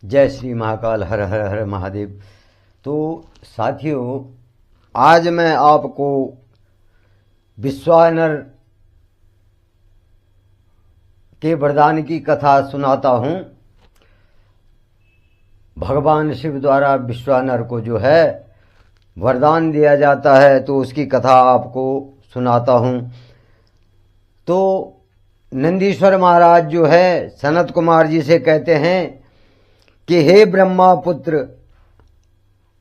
जय श्री महाकाल। हर हर हर महादेव। तो साथियों, आज मैं आपको विश्वानर के वरदान की कथा सुनाता हूं। भगवान शिव द्वारा विश्वानर को जो है वरदान दिया जाता है, तो उसकी कथा आपको सुनाता हूं। तो नंदीश्वर महाराज जो है सनत कुमार जी से कहते हैं कि हे ब्रह्मा पुत्र,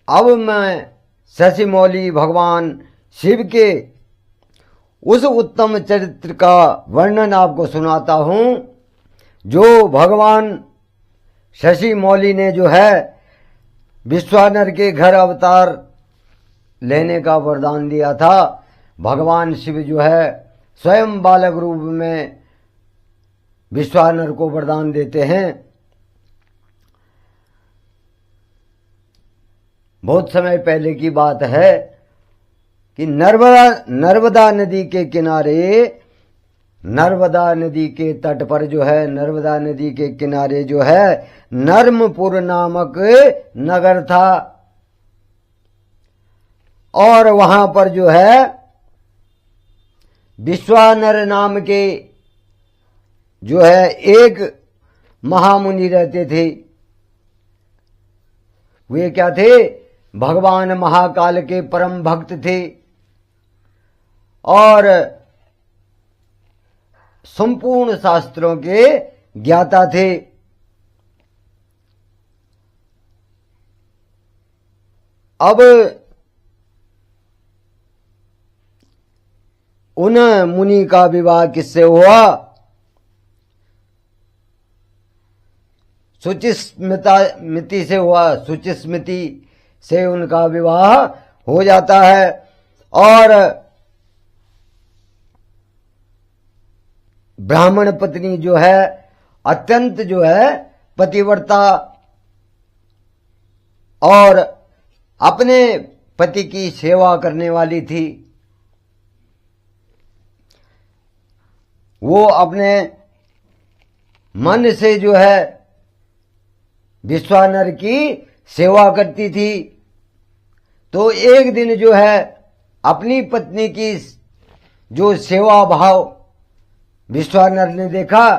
अब मैं शशि मौली भगवान शिव के उस उत्तम चरित्र का वर्णन आपको सुनाता हूं जो भगवान शशि मौली ने जो है विश्वानर के घर अवतार लेने का वरदान दिया था। भगवान शिव जो है स्वयं बालक रूप में विश्वानर को वरदान देते हैं। बहुत समय पहले की बात है कि नर्मदा नदी के किनारे, नर्मदा नदी के तट पर जो है, नर्मदा नदी के किनारे जो है नर्मपुर नामक नगर था। और वहां पर जो है विश्वानर नाम के जो है एक महामुनि रहते थे। वे क्या थे? भगवान महाकाल के परम भक्त थे और संपूर्ण शास्त्रों के ज्ञाता थे। अब उन मुनि का विवाह किससे हुआ? सुचिस्मिति से हुआ। सुचिस्मिति से उनका विवाह हो जाता है और ब्राह्मण पत्नी जो है अत्यंत जो है पतिव्रता और अपने पति की सेवा करने वाली थी। वो अपने मन से जो है विश्वानर की सेवा करती थी। तो एक दिन जो है अपनी पत्नी की जो सेवा भाव विश्वानर ने देखा,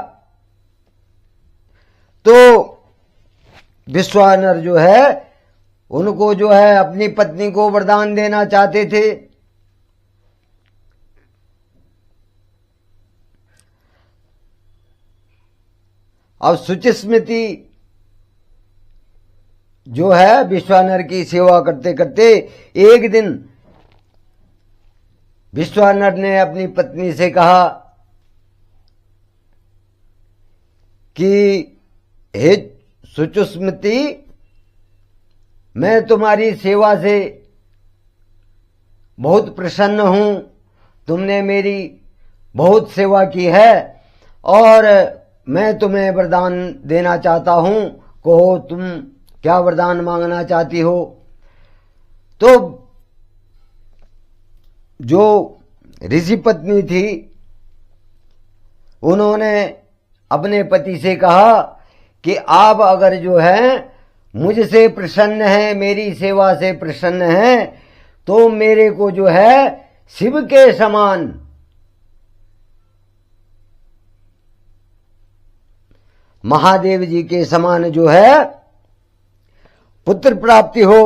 तो विश्वानर जो है उनको जो है अपनी पत्नी को वरदान देना चाहते थे। अब सुचिस्मिति जो है विश्वानर की सेवा करते करते एक दिन विश्वानर ने अपनी पत्नी से कहा कि हे सुचिस्मिति, मैं तुम्हारी सेवा से बहुत प्रसन्न हूं। तुमने मेरी बहुत सेवा की है और मैं तुम्हें वरदान देना चाहता हूं। कहो तुम क्या वरदान मांगना चाहती हो? तो जो ऋषि पत्नी थी उन्होंने अपने पति से कहा कि आप अगर जो है मुझसे प्रसन्न हैं, मेरी सेवा से प्रसन्न हैं, तो मेरे को जो है शिव के समान महादेव जी के समान जो है पुत्र प्राप्ति हो।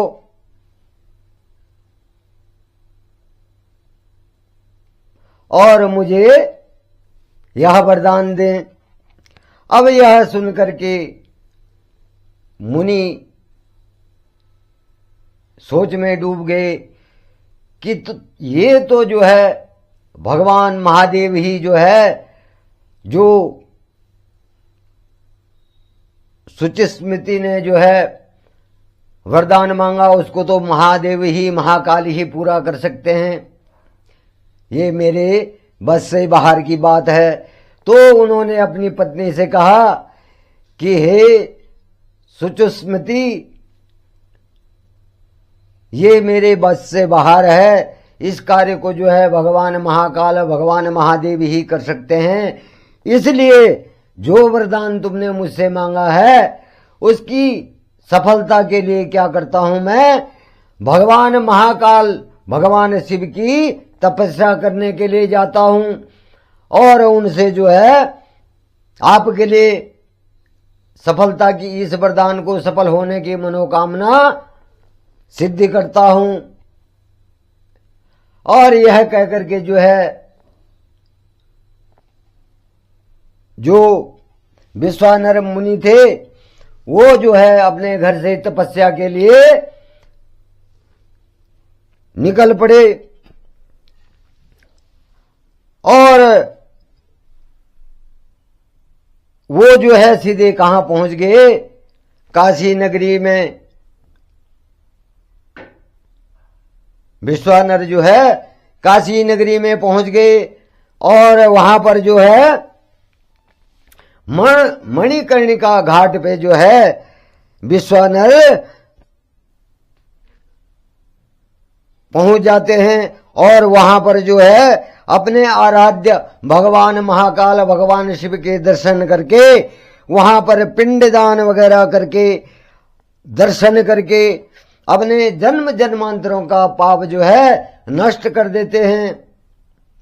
और मुझे यह वरदान दें। अब यह सुनकर के मुनि सोच में डूब गए कि ये तो जो है भगवान महादेव ही जो है, जो सुचिस्मिति ने जो है वरदान मांगा उसको तो महादेव ही, महाकाल ही पूरा कर सकते हैं। ये मेरे बस से बाहर की बात है। तो उन्होंने अपनी पत्नी से कहा कि हे सुचिस्मिति, ये मेरे बस से बाहर है। इस कार्य को जो है भगवान महाकाल, भगवान महादेव ही कर सकते हैं। इसलिए जो वरदान तुमने मुझसे मांगा है उसकी सफलता के लिए क्या करता हूं मैं, भगवान महाकाल भगवान शिव की तपस्या करने के लिए जाता हूं और उनसे जो है आपके लिए सफलता की इस वरदान को सफल होने की मनोकामना सिद्ध करता हूं। और यह कहकर के जो है जो विश्वानर मुनि थे वो जो है अपने घर से तपस्या के लिए निकल पड़े और वो जो है सीधे कहां पहुंच गए, काशी नगरी में। विश्वानर जो है काशी नगरी में पहुंच गए और वहां पर जो है मणिकर्णिका घाट पे जो है विश्वानर पहुंच जाते हैं और वहां पर जो है अपने आराध्य भगवान महाकाल भगवान शिव के दर्शन करके वहां पर पिंडदान वगैरह करके दर्शन करके अपने जन्म जन्मांतरों का पाप जो है नष्ट कर देते हैं।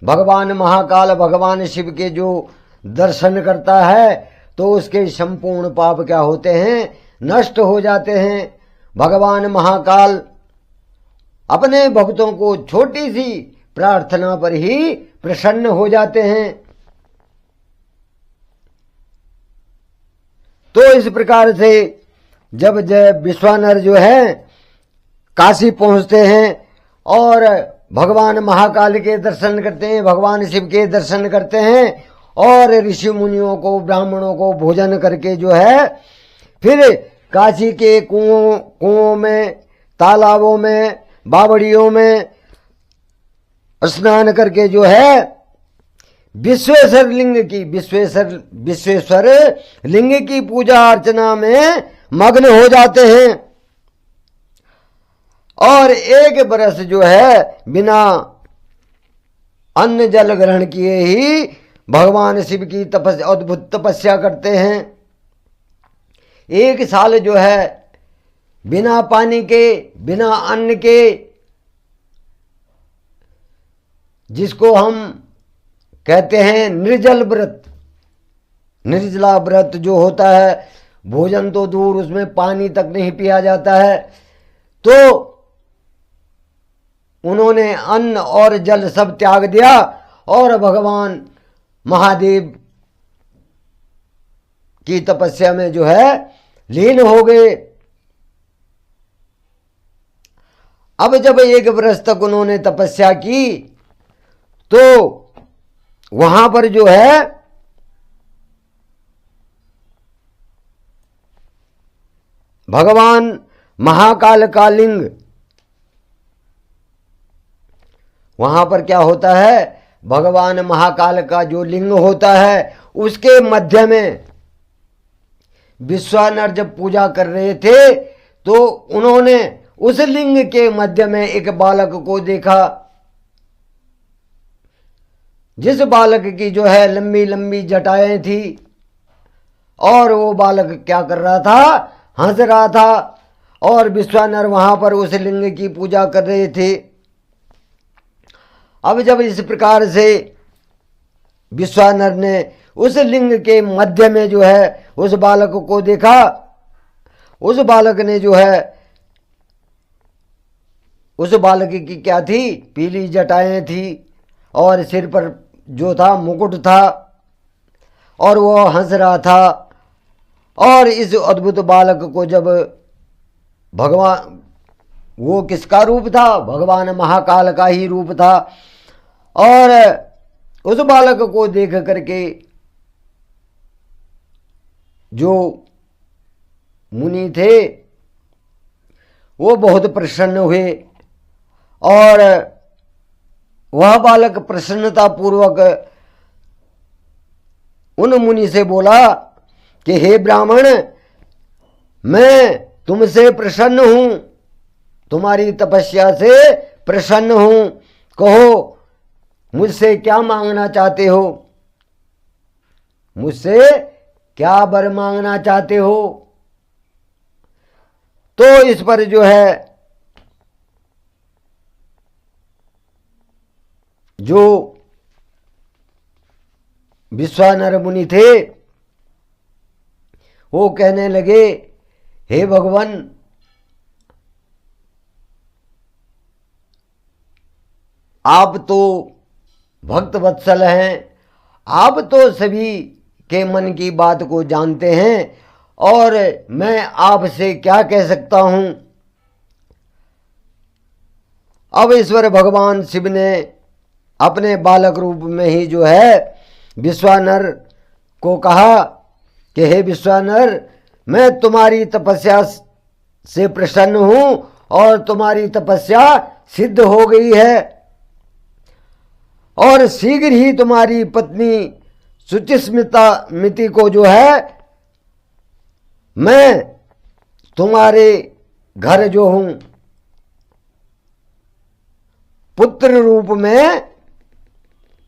भगवान महाकाल भगवान शिव के जो दर्शन करता है तो उसके संपूर्ण पाप क्या होते हैं, नष्ट हो जाते हैं। भगवान महाकाल अपने भक्तों को छोटी सी प्रार्थना पर ही प्रसन्न हो जाते हैं। तो इस प्रकार से जब विश्वानर जो है काशी पहुंचते हैं और भगवान महाकाल के दर्शन करते हैं, भगवान शिव के दर्शन करते हैं और ऋषि मुनियों को ब्राह्मणों को भोजन करके जो है फिर काशी के कुओं में तालाबों में बावड़ियों में स्नान करके जो है विश्वेश्वर लिंग की पूजा अर्चना में मग्न हो जाते हैं और एक बरस जो है बिना अन्न जल ग्रहण किए ही भगवान शिव की अद्भुत तपस्या करते हैं। एक साल जो है बिना पानी के बिना अन्न के, जिसको हम कहते हैं निर्जल व्रत, निर्जला व्रत जो होता है, भोजन तो दूर उसमें पानी तक नहीं पिया जाता है, तो उन्होंने अन्न और जल सब त्याग दिया और भगवान महादेव की तपस्या में जो है लीन हो गए। अब जब एक वर्ष तक उन्होंने तपस्या की तो वहां पर जो है भगवान महाकाल का लिंग, वहां पर क्या होता है, भगवान महाकाल का जो लिंग होता है उसके मध्य में विश्वानर जब पूजा कर रहे थे तो उन्होंने उस लिंग के मध्य में एक बालक को देखा, जिस बालक की जो है लंबी लंबी जटाएं थी और वो बालक क्या कर रहा था, हंस रहा था और विश्वानर वहां पर उस लिंग की पूजा कर रहे थे। अब जब इस प्रकार से विश्वानर ने उस लिंग के मध्य में जो है उस बालक को देखा, उस बालक ने जो है, उस बालक की क्या थी, पीली जटाएं थी और सिर पर जो था मुकुट था और वो हंस रहा था। और इस अद्भुत बालक को जब भगवान, वो किसका रूप था, भगवान महाकाल का ही रूप था, और उस बालक को देख करके जो मुनि थे वो बहुत प्रसन्न हुए और वह बालक प्रसन्नता पूर्वक उन मुनि से बोला कि हे ब्राह्मण, मैं तुमसे प्रसन्न हूं, तुम्हारी तपस्या से प्रसन्न हूं, कहो मुझसे क्या मांगना चाहते हो, मुझसे क्या वर मांगना चाहते हो। तो इस पर जो है जो विश्वानर मुनि थे वो कहने लगे, हे भगवान, आप तो भक्त वत्सल हैं, आप तो सभी के मन की बात को जानते हैं और मैं आपसे क्या कह सकता हूं। अब ईश्वर भगवान शिव ने अपने बालक रूप में ही जो है विश्वानर को कहा कि हे विश्वानर, मैं तुम्हारी तपस्या से प्रसन्न हूं और तुम्हारी तपस्या सिद्ध हो गई है और शीघ्र ही तुम्हारी पत्नी सुचिस्मिता मिति को जो है मैं तुम्हारे घर जो हूं पुत्र रूप में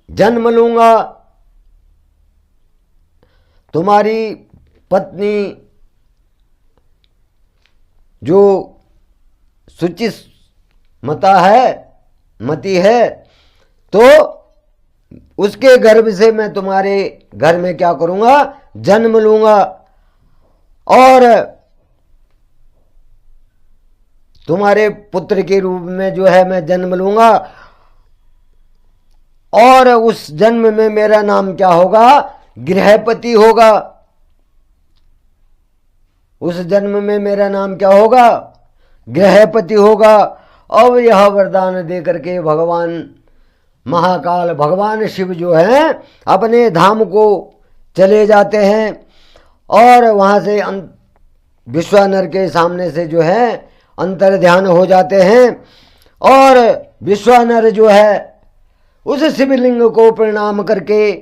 जन्म लूंगा। तुम्हारी पत्नी जो सुचिस्मिता है, मति है, तो उसके गर्भ से मैं तुम्हारे घर में क्या करूंगा, जन्म लूंगा और तुम्हारे पुत्र के रूप में जो है मैं जन्म लूंगा और उस जन्म में मेरा नाम क्या होगा, गृहपति होगा। उस जन्म में मेरा नाम क्या होगा, गृहपति होगा। अब यह वरदान दे करके भगवान महाकाल, भगवान शिव जो हैं अपने धाम को चले जाते हैं और वहां से विश्वानर के सामने से जो है अंतर ध्यान हो जाते हैं और विश्वानर जो है उस शिवलिंग को प्रणाम करके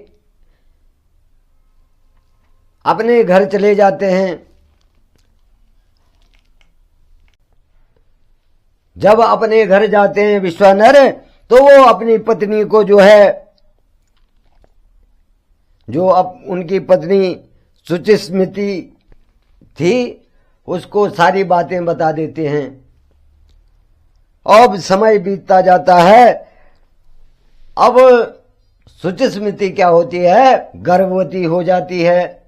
अपने घर चले जाते हैं। जब अपने घर जाते हैं विश्वानर, तो वो अपनी पत्नी को जो है, जो अब उनकी पत्नी सुचिस्मिति थी, उसको सारी बातें बता देते हैं। अब समय बीतता जाता है। अब सुचिस्मिति क्या होती है, गर्भवती हो जाती है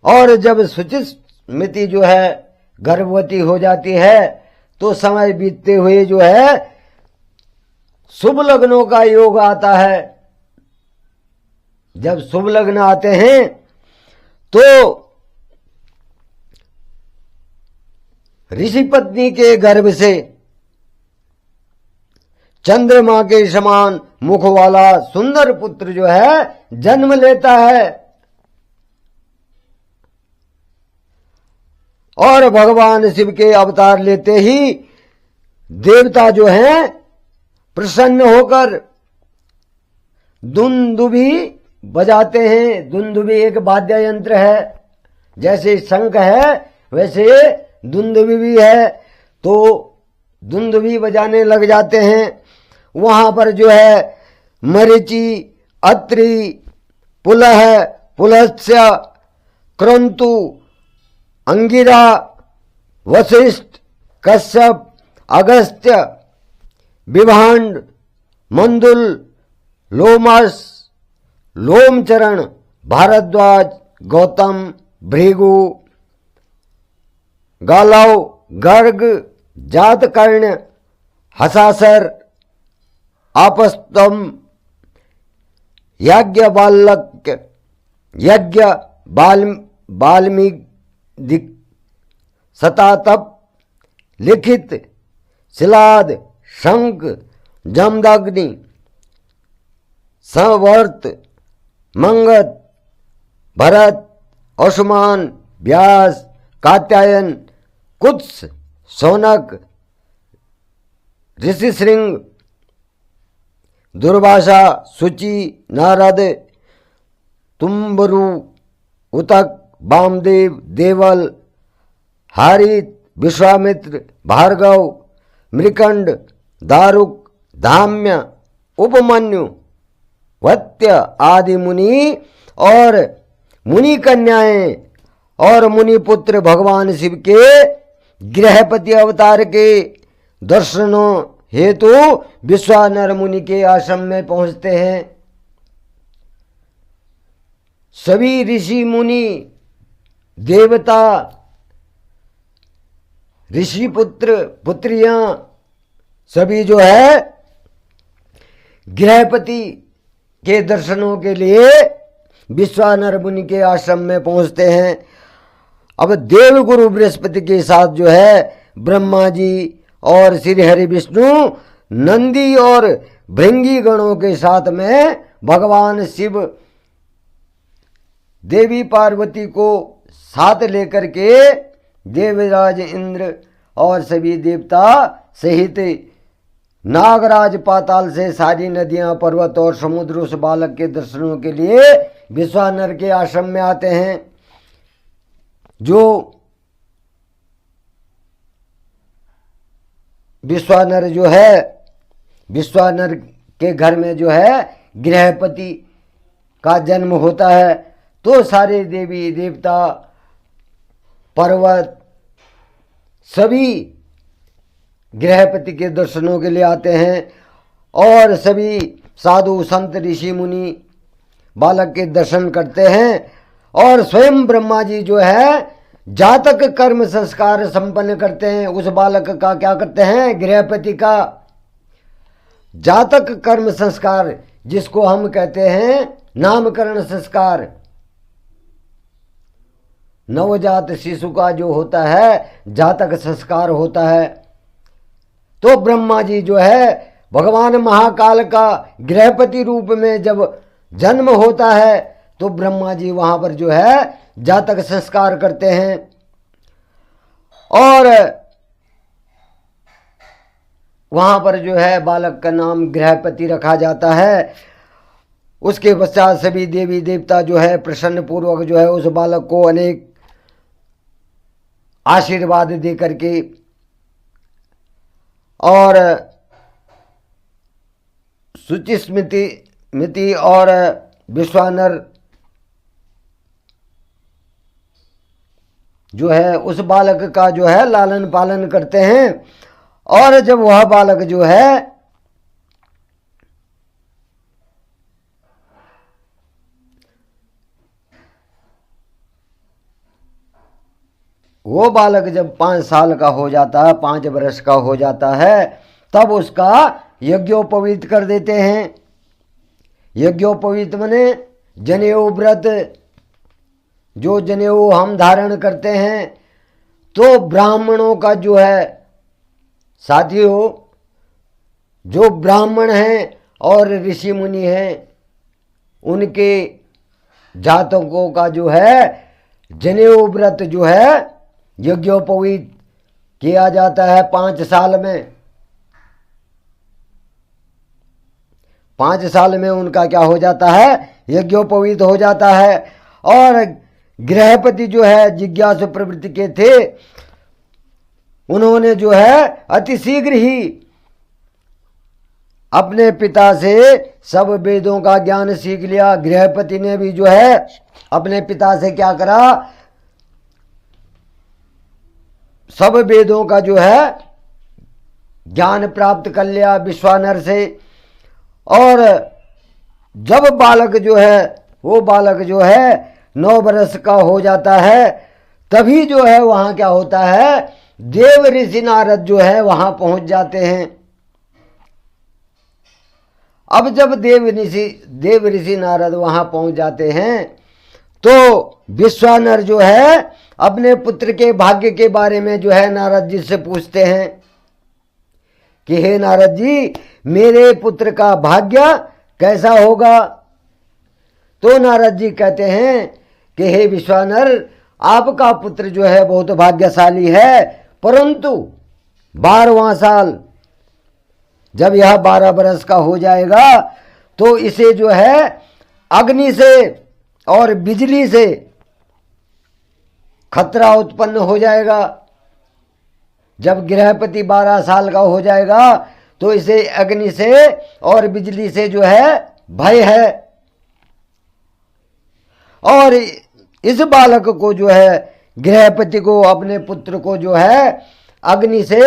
और जब सुचिस्मिति जो है गर्भवती हो जाती है तो समय बीतते हुए जो है शुभ लग्नों का योग आता है। जब शुभ लग्न आते हैं तो ऋषि पत्नी के गर्भ से चंद्रमा के समान मुख वाला सुंदर पुत्र जो है जन्म लेता है और भगवान शिव के अवतार लेते ही देवता जो हैं प्रसन्न होकर दुंदुभी बजाते हैं। दुंदुभी एक वाद्य यंत्र है, जैसे शंख है वैसे दुंदुभी भी है, तो दुंदुभी बजाने लग जाते हैं। वहां पर जो है मरीचि, अत्रि, पुलह, पुलस्त्य, क्रंतु, अंगिरा, वशिष्ठ, कश्यप, अगस्त्य, विभांड, मंदुल, लोमस, लोमचरण, भारद्वाज, गौतम, भृगु, गालव, गर्ग, जातकर्ण, हसासर, आपस्तम, यज्ञ बालक, यज्ञ वाल्मीकि, सतातप, लिखित, शिलाद, शंख, जमदग्नि, संवर्त, मंगत, भरत, औस्मान, व्यास, कात्यायन, कुत्स, शौनक, ऋषिशृंग, दुर्वासा, शुचि, नारद, तुम्बरु, उतक, वामदेव, देवल, हारित, विश्वामित्र, भार्गव, मृकंड, दारुक, धाम्य, उपमन्यु, वत्य आदि मुनि और मुनि कन्याएं और मुनिपुत्र भगवान शिव के गृहपति अवतार के दर्शनों हेतु विश्वानर मुनि के आश्रम में पहुंचते हैं। सभी ऋषि मुनि देवता ऋषि पुत्र पुत्रियां सभी जो है गृहपति के दर्शनों के लिए विश्वानर मुनि के आश्रम में पहुंचते हैं। अब देवगुरु बृहस्पति के साथ जो है ब्रह्मा जी और श्री हरि विष्णु नंदी और भृंगी गणों के साथ में भगवान शिव देवी पार्वती को साथ लेकर के देवराज इंद्र और सभी देवता सहित नागराज पाताल से सारी नदियां पर्वत और समुद्र उस बालक के दर्शनों के लिए विश्वानर के आश्रम में आते हैं। जो विश्वानर जो है विश्वानर के घर में जो है गृहपति का जन्म होता है तो सारे देवी देवता पर्वत सभी गृहपति के दर्शनों के लिए आते हैं और सभी साधु संत ऋषि मुनि बालक के दर्शन करते हैं। और स्वयं ब्रह्मा जी जो है जातक कर्म संस्कार संपन्न करते हैं। उस बालक का क्या करते हैं? गृहपति का जातक कर्म संस्कार, जिसको हम कहते हैं नामकरण संस्कार। नवजात शिशु का जो होता है जातक संस्कार होता है। तो ब्रह्मा जी जो है भगवान महाकाल का गृहपति रूप में जब जन्म होता है तो ब्रह्मा जी वहां पर जो है जातक संस्कार करते हैं और वहां पर जो है बालक का नाम गृहपति रखा जाता है। उसके पश्चात सभी देवी देवता जो है प्रसन्न पूर्वक जो है उस बालक को अनेक आशीर्वाद दे करके और सुचिस्मृति और विश्वानर जो है उस बालक का जो है लालन पालन करते हैं। और जब वह बालक जो है वो बालक जब 5 साल का हो जाता है, 5 वर्ष का हो जाता है, तब उसका यज्ञोपवीत कर देते हैं। यज्ञोपवीत माने जनेऊ व्रत, जो जनेऊ हम धारण करते हैं। तो ब्राह्मणों का जो है साथियों, जो ब्राह्मण हैं और ऋषि मुनि हैं उनके जातकों का जो है जनेऊ व्रत जो है यज्ञोपवीत किया जाता है 5 साल में। 5 साल में उनका क्या हो जाता है? यज्ञोपवीत हो जाता है। और गृहपति जो है जिज्ञासु प्रवृत्ति के थे, उन्होंने जो है अति शीघ्र ही अपने पिता से सब वेदों का ज्ञान सीख लिया। गृहपति ने भी जो है अपने पिता से क्या करा? सब वेदों का जो है ज्ञान प्राप्त कर लिया विश्वानर से। और जब बालक जो है वो बालक जो है 9 वर्ष का हो जाता है, तभी जो है वहां क्या होता है? देव ऋषि नारद जो है वहां पहुंच जाते हैं। अब जब देव ऋषि नारद वहां पहुंच जाते हैं तो विश्वानर जो है अपने पुत्र के भाग्य के बारे में जो है नारद जी से पूछते हैं कि हे नारद जी, मेरे पुत्र का भाग्य कैसा होगा? तो नारद जी कहते हैं कि हे विश्वानर, आपका पुत्र जो है बहुत भाग्यशाली है, परंतु 12वां साल जब यह 12 वर्ष का हो जाएगा तो इसे जो है अग्नि से और बिजली से खतरा उत्पन्न हो जाएगा। जब गृहपति 12 साल का हो जाएगा तो इसे अग्नि से और बिजली से जो है भय है। और इस बालक को जो है गृहपति को, अपने पुत्र को जो है अग्नि से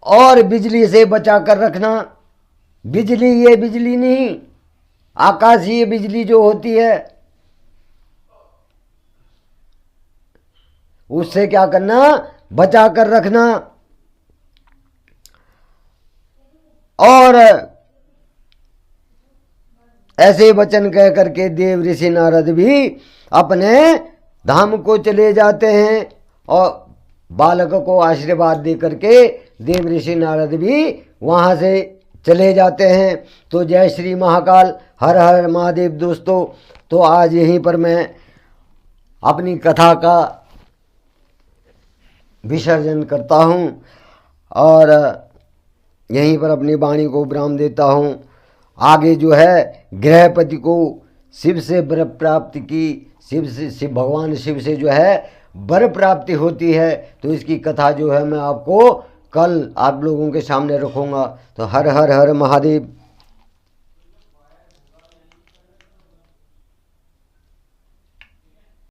और बिजली से बचा कर रखना। बिजली, ये बिजली नहीं, आकाशीय बिजली जो होती है, उससे क्या करना, बचा कर रखना। और ऐसे वचन कह करके देव ऋषि नारद भी अपने धाम को चले जाते हैं और बालक को आशीर्वाद दे करके देव ऋषि नारद भी वहां से चले जाते हैं। तो जय श्री महाकाल, हर हर महादेव दोस्तों। तो आज यहीं पर मैं अपनी कथा का विसर्जन करता हूं और यहीं पर अपनी वाणी को विराम देता हूं। आगे जो है गृहपति को शिव से वर प्राप्ति की, शिव भगवान शिव से जो है वर प्राप्ति होती है। तो इसकी कथा जो है मैं आपको कल आप लोगों के सामने रखूंगा। तो हर हर हर महादेव।